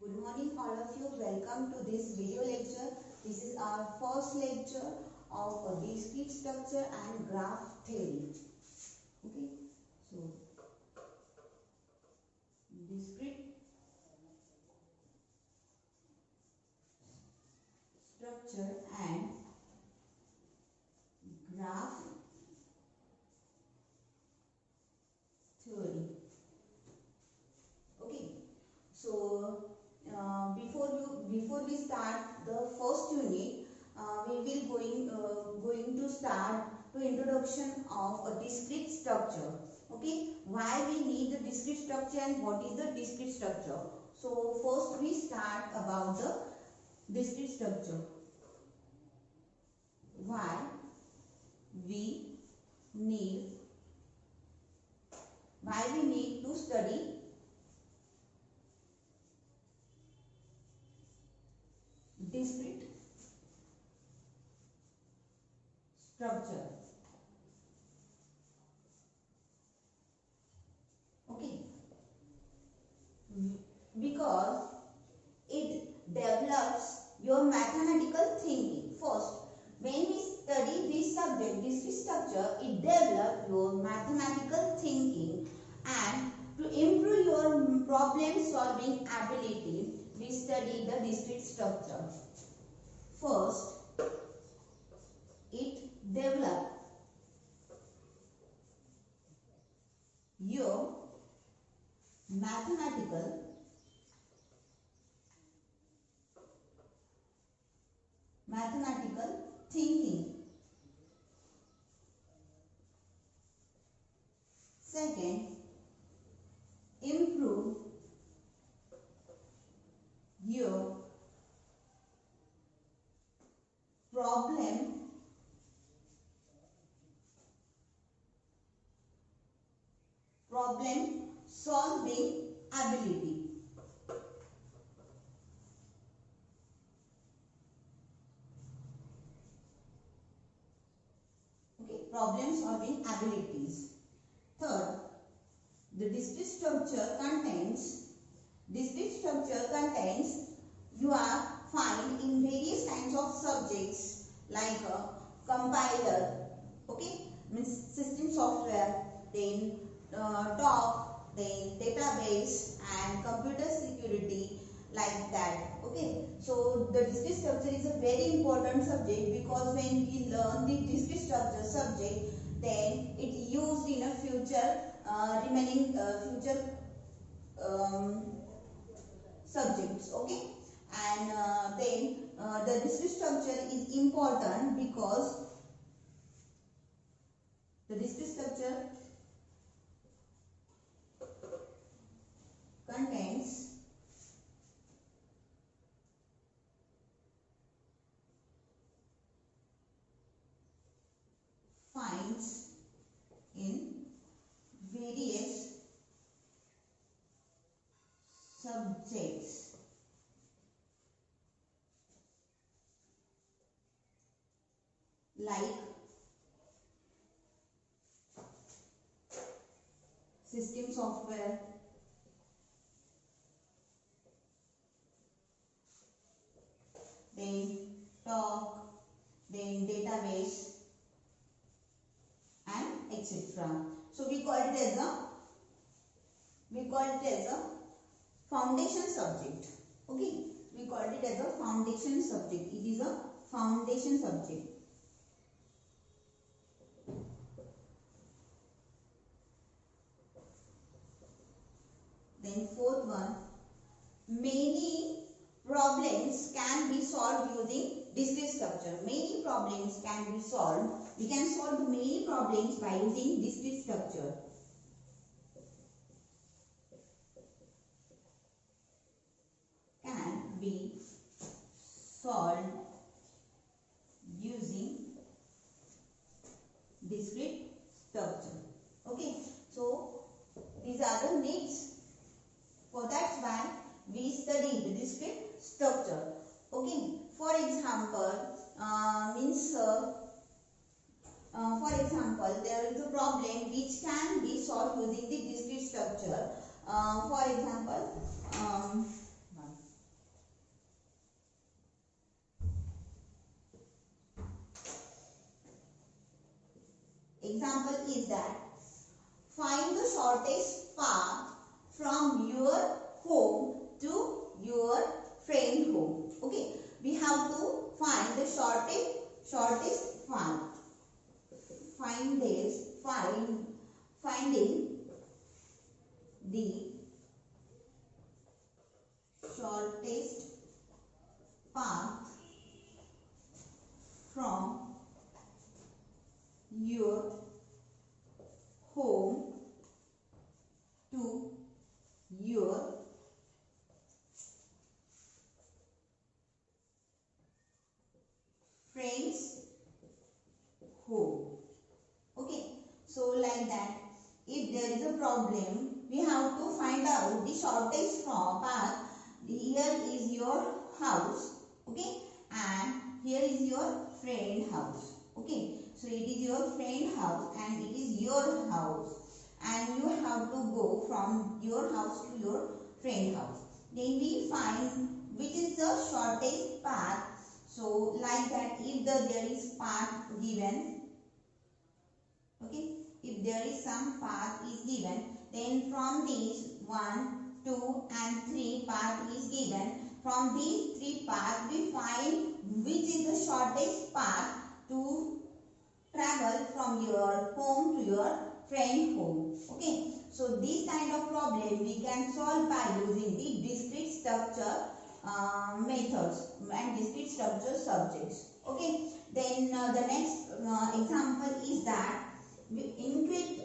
Good morning all of you. Welcome to this video lecture. This is our first lecture of a discrete structure and graph theory. Okay. So discrete structure and graph theory. Okay. So before we start the first unit, we will going to start to introduction of a discrete structure. Okay, why we need the discrete structure and what is the discrete structure? So first we start about the discrete structure. Why we need to study discrete structure. Okay, because it develops your mathematical thinking. First, when we study this subject, discrete structure, it develops your mathematical thinking, and to improve your problem solving ability, we study the discrete structure. First, it develops your mathematical thinking. Second, improve your problem solving ability. Okay, problem solving abilities. Third, the discrete structure contains you are find in various kinds of subjects like compiler, okay, means system software, then TOP, then database and computer security, like that. Okay, so the discrete structure is a very important subject because when we learn the discrete structure subject, then it used in a future future subjects. Okay, and then the discrete structure is important because the discrete structure contains finds in various subjects like system software, then TOP, then database and etc. So we call it as a foundation subject. Okay, we call it as a foundation subject. It is a foundation subject. Then fourth one, many problems can be solved using discrete structure. Many problems can be solved. We can solve many problems by using discrete structure. Can be solved using discrete structure. Okay, so these are the needs. For that's why we study the discrete structure. Okay, for example, there is a problem which can be solved using the discrete structure. For example, example is that find the shortest path from your home to your friend home. Okay, we have to find the shortest path. Finding the shortest path from your home to your friend's home. Okay, so like that, if there is a problem, we have to find out the shortest path. Here is your house, okay, and here is your friend house. Okay, so it is your friend house and it is your house, and you have to go from your house to your friend house. Then we find which is the shortest path. So like that, if there is path given, okay, if there is some path is given, then from these 1, 2 and 3 path is given. From these 3 paths we find which is the shortest path to travel from your home to your friend home. Okay, so this kind of problem we can solve by using the discrete structure methods and discrete structure subjects. Okay, then the next example is that we encrypt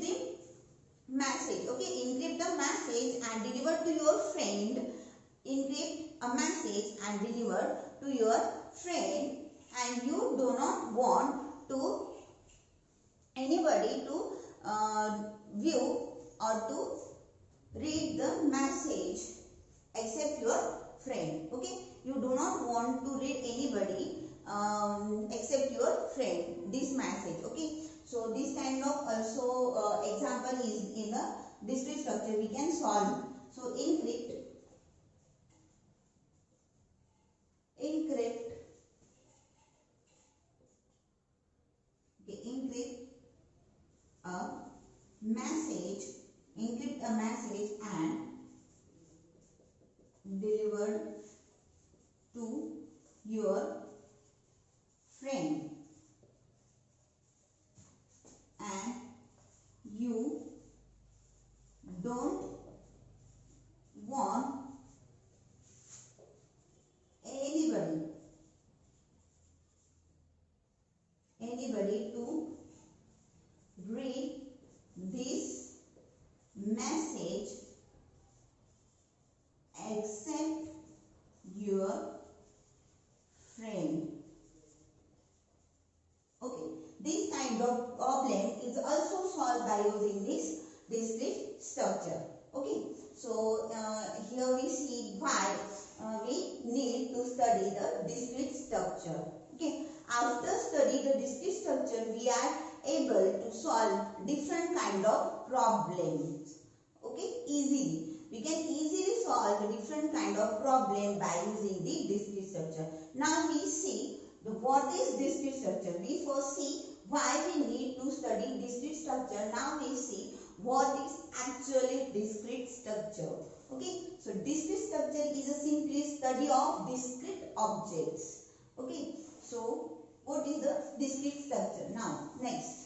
the message. Okay, encrypt the message and deliver to your friend. Encrypt a message and deliver to your friend, and you do not want to anybody to view or to read the message except your friend. Okay, you do not want to read anybody except your friend this message. Okay, so this kind of also example is in a discrete structure we can solve. So encrypt okay, message encrypt a message and delivered to your friend, and you don't want anybody to read this message except your friend. Okay, this kind of problem is also solved by using this discrete structure. Okay, so here we see why we need to study the discrete structure. Okay, after study the discrete structure, we are able to solve different kind of problems. Okay, easily. We can easily solve the different kind of problem by using the discrete structure. Now we see what is discrete structure. We first see why we need to study discrete structure. Now we see what is actually discrete structure. Okay, so discrete structure is a simply study of discrete objects. Okay, so what is the discrete structure? Now next.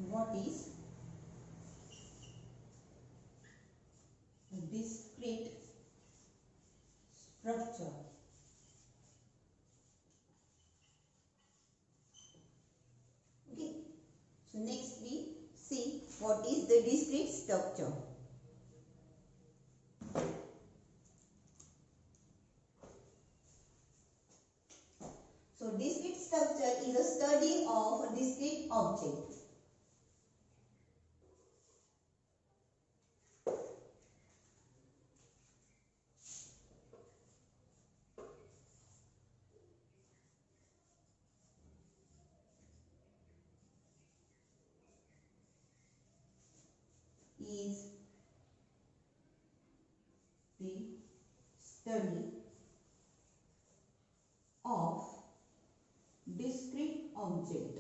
What is discrete structure? Okay, so next we see what is the discrete structure. So discrete structure is a study of a discrete object. is the study of discrete object.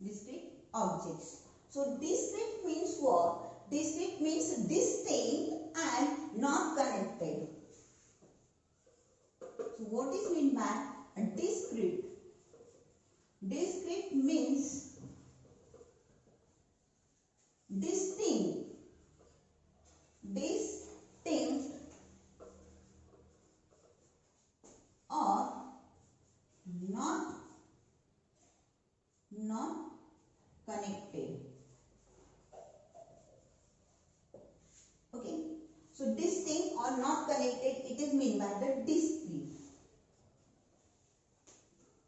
Discrete objects. So discrete means what? Discrete means distinct and not connected. So what is meant by a discrete? Discrete means distinct. Distinct or not connected. Okay. So distinct or not connected, it is meant by the discrete.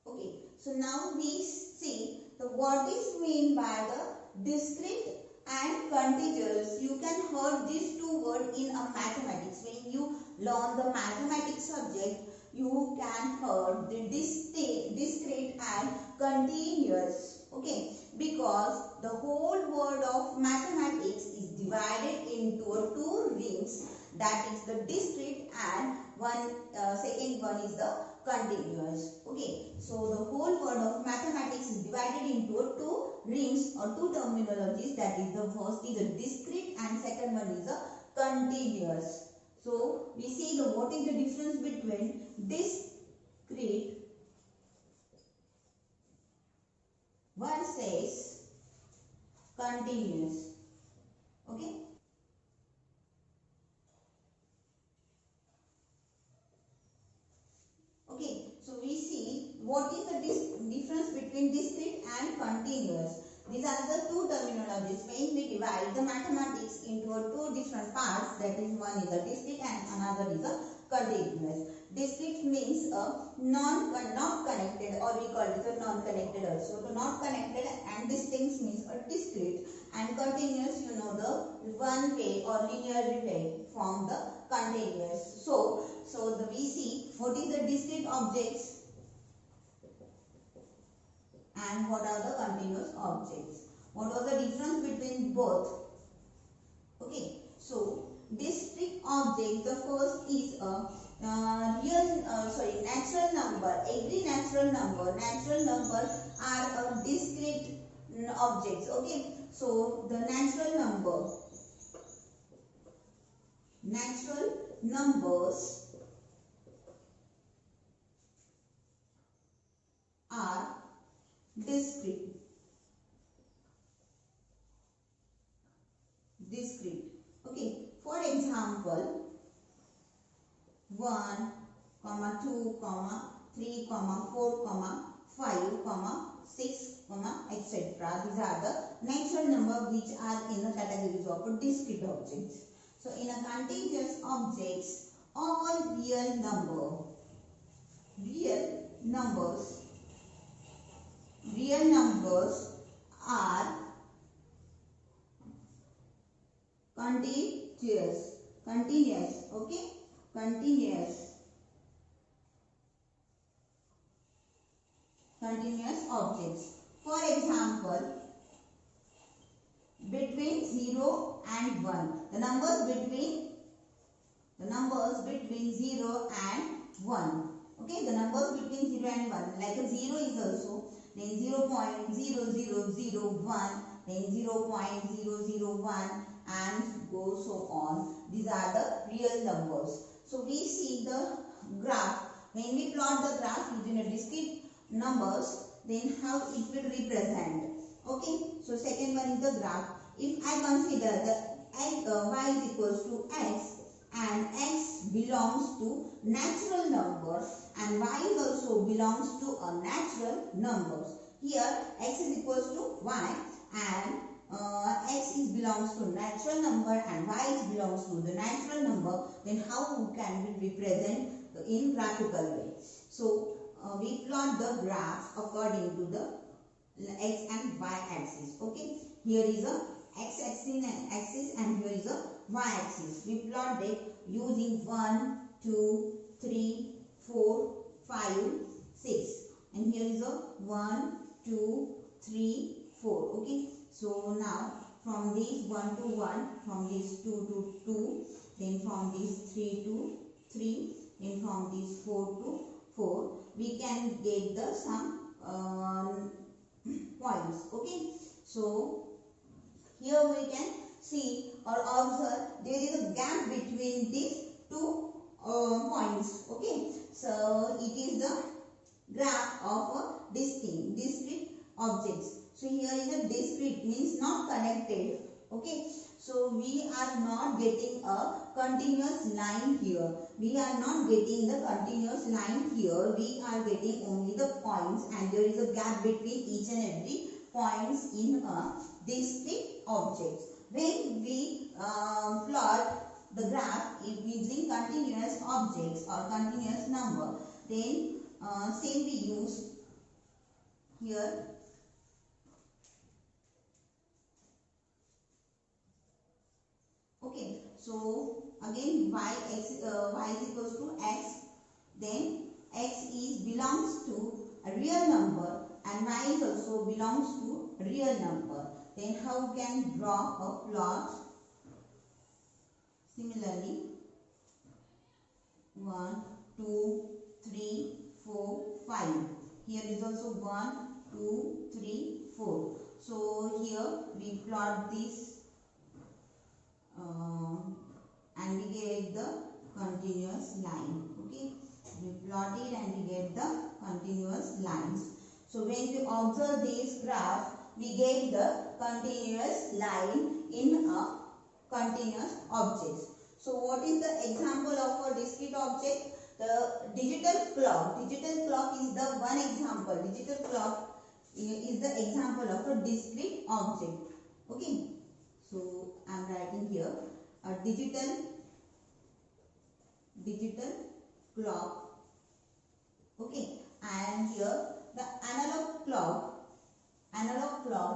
Okay. So now we see the what is meant by the discrete and contiguous. You can hear these two words in a mathematics. When you learn the mathematics subject, you can hear the discrete and continuous. Okay, because the whole world of mathematics is divided into two rings. That is the discrete and second one is the continuous. Okay, so the whole world of mathematics is divided into two rings or two terminologies. That is, the first is a discrete and second one is a continuous. So we see the what is the difference between discrete versus continuous. Okay. Okay, so we see what is the difference between discrete and continuous. These are the two terminologies. When we divide the mathematics into two different parts, that is, one is a discrete and another is a continuous. Discrete means not connected, or we call it a non-connected also. So not connected and distinct means a discrete, and continuous, you know, the one way or linear way from the continuous. So we see what is the discrete objects and what are the continuous objects. What was the difference between both? Okay, so discrete object, the first is a natural number. Every natural numbers are discrete objects. Okay, so the natural numbers are discrete. Okay, for example, 1, 2, 3, 4, 5, 6, etc. These are the natural numbers which are in the categories of discrete objects. So in a continuous objects, all real numbers are continuous. Okay, continuous objects. For example, between 0 and 1, the numbers between 0 and 1. Okay, the numbers between 0 and 1, like a 0 is also, then 0.0001, then 0.001, and go so on. These are the real numbers. So we see the graph. When we plot the graph using a discrete numbers, then how it will represent. Okay, so second one is the graph. If I consider the y is equals to x, and x belongs to natural number and y also belongs to a natural numbers. Here x is equals to y and x belongs to natural number and y belongs to the natural number. Then how can we represent in graphical way? So we plot the graph according to the x and y axis. Okay, here is a x axis and here is a y axis. We plot it using 1, 2, 3, 4, 5, 6. and here is a 1, 2, 3, 4. Okay, so now from this 1 to 1, from this 2 to 2, then from this 3 to 3, then from this 4 to 4, we can get the some points. Okay, so here we can see or observe there is a gap between these two points. Okay, so it is the graph of a discrete objects. So here is a discrete, means not connected. Okay, so we are not getting a continuous line here. We are not getting the continuous line here. We are getting only the points, and there is a gap between each and every points in a discrete object. When we plot the graph using continuous objects or continuous number, then same we use here. Okay, so again y is equals to x, then x is belongs to a real number and y is also belongs to a real number. Then how we can draw a plot? Similarly, 1, 2, 3, 4, 5. Here is also 1, 2, 3, 4. So here we plot this and we get the continuous line. Okay, we plot it and we get the continuous lines. So when we observe this graph, we get the continuous line in a continuous object. So what is the example of a discrete object? The digital clock. Digital clock is the one example. Digital clock is the example of a discrete object. Okay, so I am writing here a digital clock. Okay, and here the analog clock.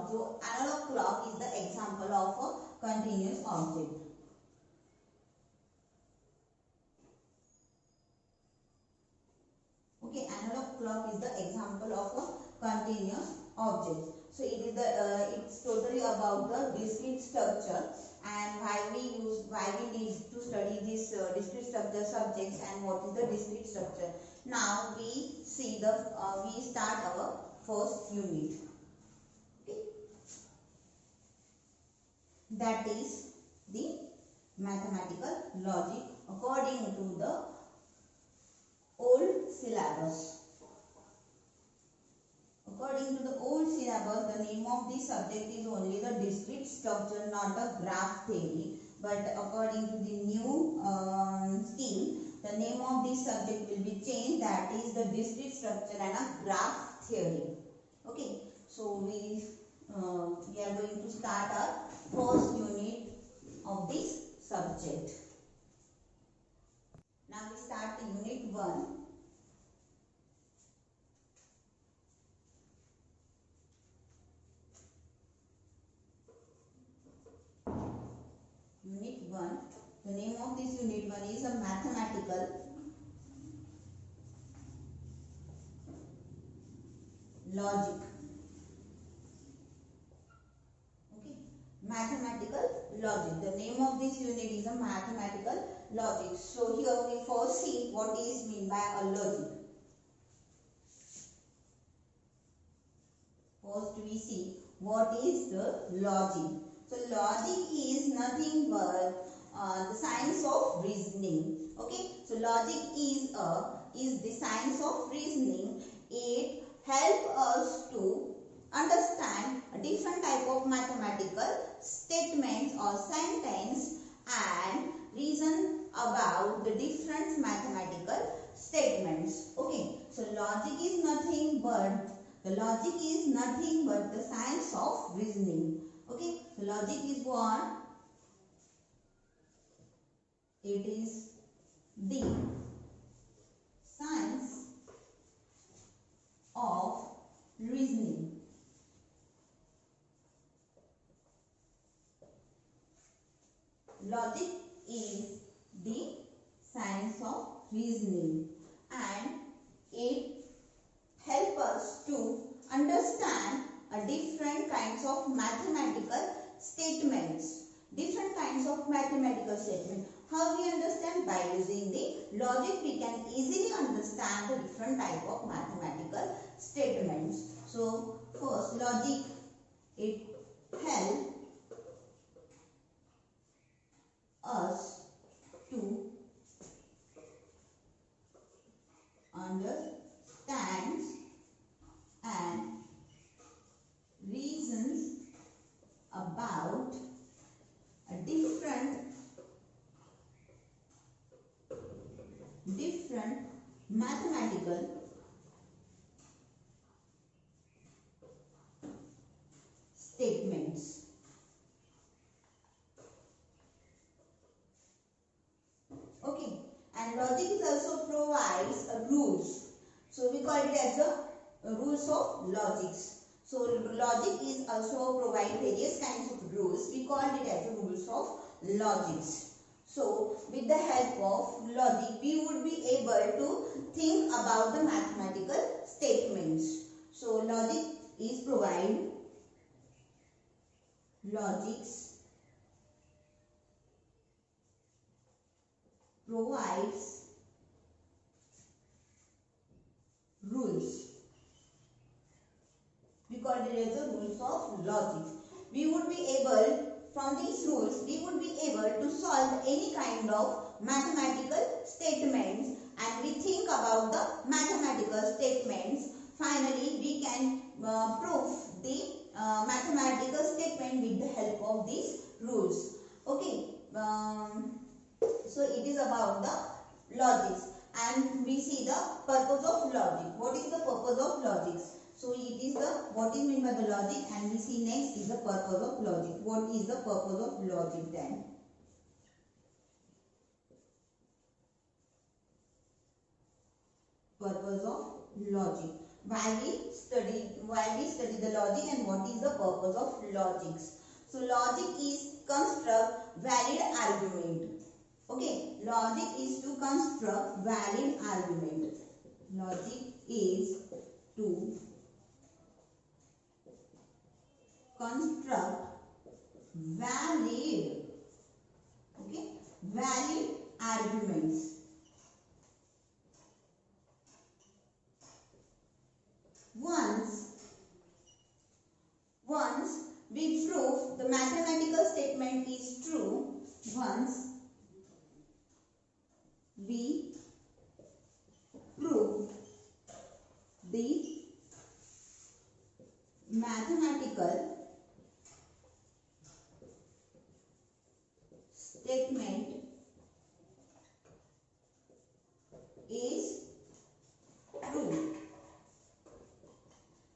So analog clock is the example of a continuous object. Okay, analog clock is the example of a continuous object. So it is it's totally about the discrete structure, and why we need to study this discrete structure subjects and what is the discrete structure. Now we see we start our first unit. Okay, that is the mathematical logic according to the old syllabus. According to the old syllabus, the name of this subject is only the discrete structure, not a graph theory. But according to the new scheme, the name of this subject will be changed. That is the discrete structure and a graph theory. Okay, so we are going to start our first unit of this subject. Now we start unit 1. Unit 1. The name of this unit 1 is a mathematical logic. Okay, mathematical logic. The name of this unit is a mathematical logic. So here we first see what is meant by a logic. First we see what is the logic. So logic is nothing but the science of reasoning. Okay, so logic is the science of reasoning. It helps us to understand a different type of mathematical statements or sentence and reason about the different mathematical statements. Okay, so logic is nothing but the science of reasoning. Okay, so logic is what? It is the science of reasoning. Logic is the science of reasoning, and it helps different kinds of mathematical statements. Different kinds of mathematical statements. How we understand? By using the logic, we can easily understand the different type of mathematical statements. So, first, logic, it helps us to understand and reasons about a different mathematical statements. Okay, and logic is also provides rules. So we call it as the rules of logics. So logic is also provide various kinds of rules. We call it as the rules of logics. So with the help of logic, we would be able to think about the mathematical statements. So logic is provides rules. We call it as the rules of logic. We would be able, from these rules, we would be able to solve any kind of mathematical statements, and we think about the mathematical statements. Finally, we can prove the mathematical statement with the help of these rules. Okay, so it is about the logics, and we see the purpose of logic. What is the purpose of logics? So it is the what is meant by the logic, and we see next is the purpose of logic. What is the purpose of logic then? Purpose of logic. While we study the logic, and what is the purpose of logics? So logic is construct valid argument. Okay, logic is to construct valid argument. Logic is to construct valid arguments. Once we prove the mathematical statement is true, once we prove the mathematical statement is true,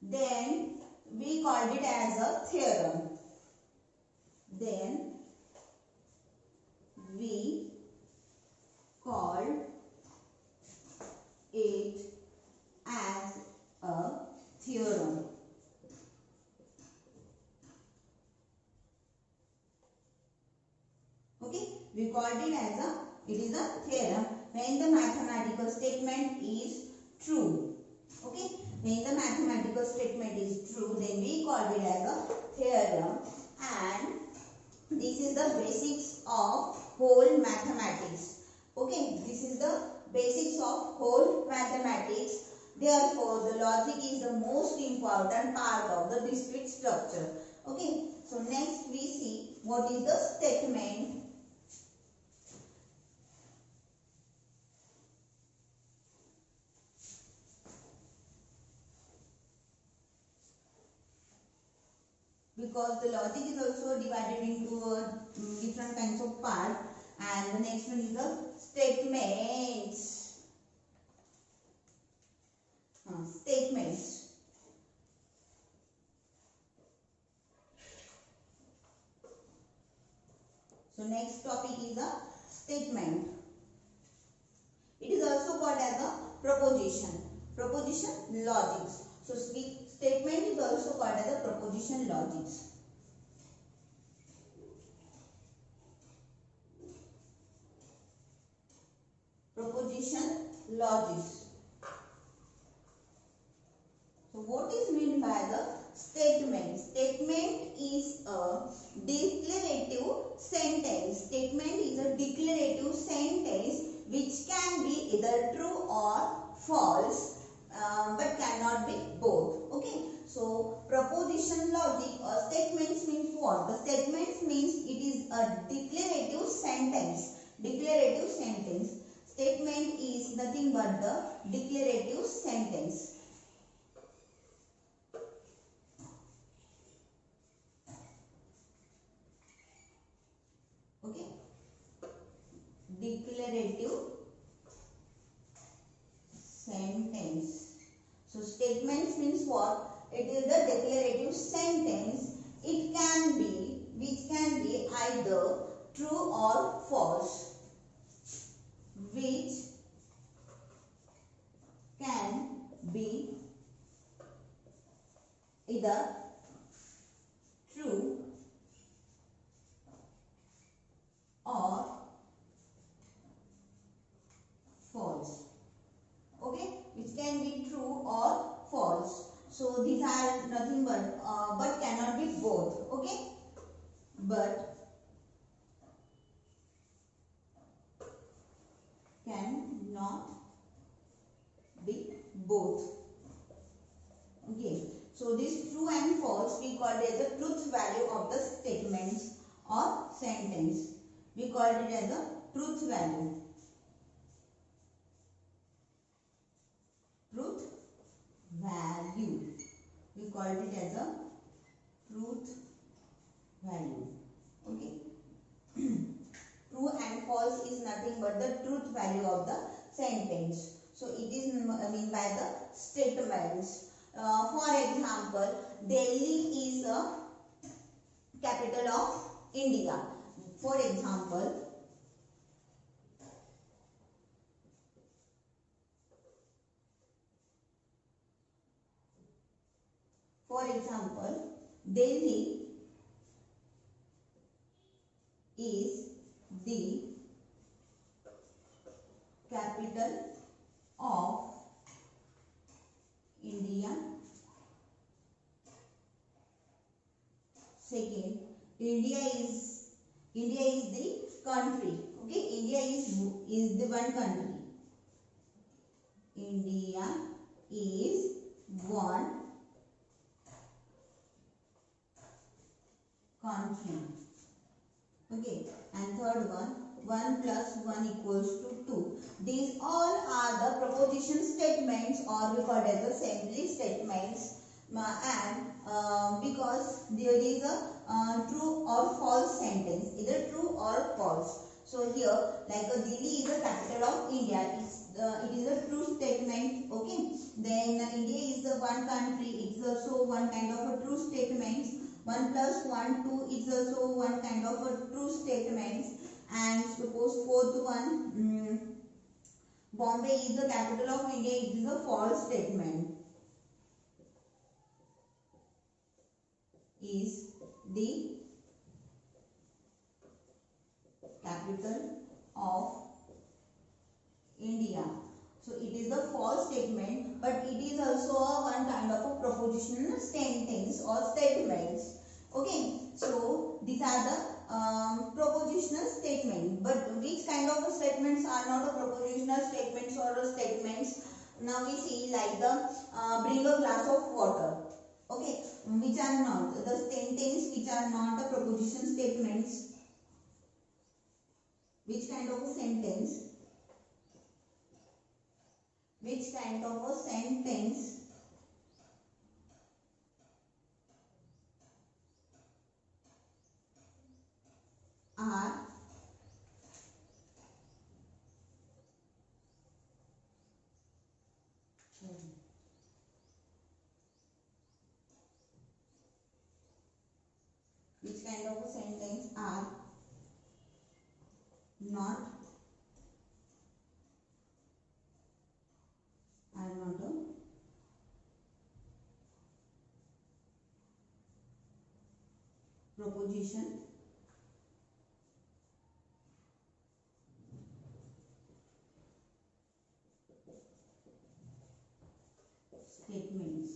then we called it as a theorem. Then we called it as a theorem. Okay, we called it as it is a theorem when the mathematical statement is true. Okay, when the mathematical statement is true, then we call it as a theorem, and this is the basics of whole mathematics. Okay, this is the basics of whole mathematics. Therefore, the logic is the most important part of the discrete structure. Okay, so next we see what is the statement. Because the logic is also divided into different kinds of parts, and the next one is the statements. Statements. So next topic is a statement. It is also called as a proposition. Proposition logics. So statement is also called as a proposition logics. Proposition logics. So what is meant by the statement? declarative sentence which can be either true or false, but cannot be both. Okay. So proposition logic or statements means what? The statements means it is a declarative sentence. Declarative sentence. Statement is nothing but the declarative sentence. Okay. Declarative sentence. So statements means what? It is the declarative sentence. It can be, which can be either true or false. Which can be either true or false. Okay, which can be true or false. So these are nothing but cannot be both. Okay, but cannot be both. Okay, so this true and false we call it as the truth value of the statements or sentence. We call it as the truth value. Truth value. We call it as a truth value. Okay. True and false is nothing but the truth value of the sentence. So it is meant by the statements. For example, Delhi is a capital of India. For example, Delhi is the capital of India. Second, India is the country. Okay, India is the one country. India is one country. Okay, and third one, 1 plus 1 equals to 2. These all are the proposition statements, or we call it as assembly statements, and because there is a true or false sentence, either true or false. So here, like Delhi is the capital of India, it is a true statement. Okay, then India is the one country, it is also one kind of a true statement. 1 plus 1, 2 is also one kind of a true statement. And suppose fourth one, Bombay is the capital of India, it is a false statement. Is the capital of India. So it is a false statement, but it is also a one kind of a propositional sentence or statements. Okay, so these are the propositional statement. But which kind of statements are not a propositional statements or a statements? Now we see like the bring a glass of water. Okay, which are not the sentence which are not a proposition statements. Which kind of a sentence? Which kind of a sentence are which kind of a sentence are not a proposition statements.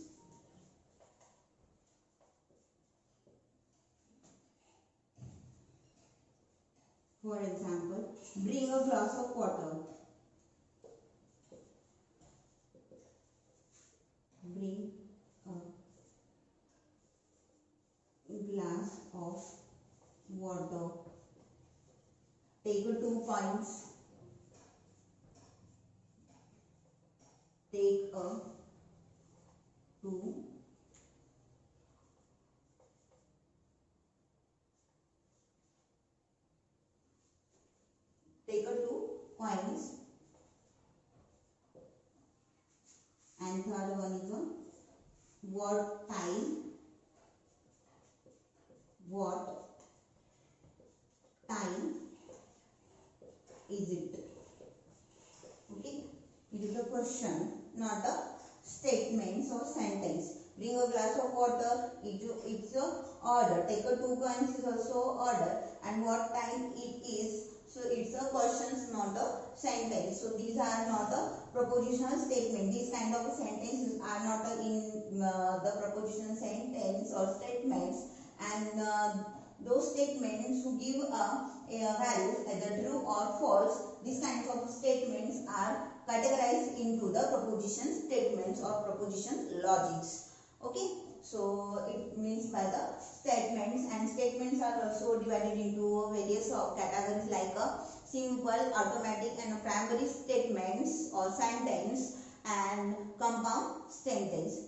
For example, Bring a glass of water. Bring a glass of water. Take 2 coins. Take 2 coins, and third one is what time is it? Okay, it is a question, not a statement or sentence. Bring a glass of water, it's a order. Take 2 coins is also order, and what time it is, so it's a question, not a sentence. So these are not a propositional statement. These kind of sentences are not in the propositional sentence or statements, and those statements who give a value either true or false, these kinds of statements are categorized into the proposition statements or proposition logics. Okay, so it means by the statements, and statements are also divided into various categories like simple, automatic and primary statements or sentence, and compound sentence.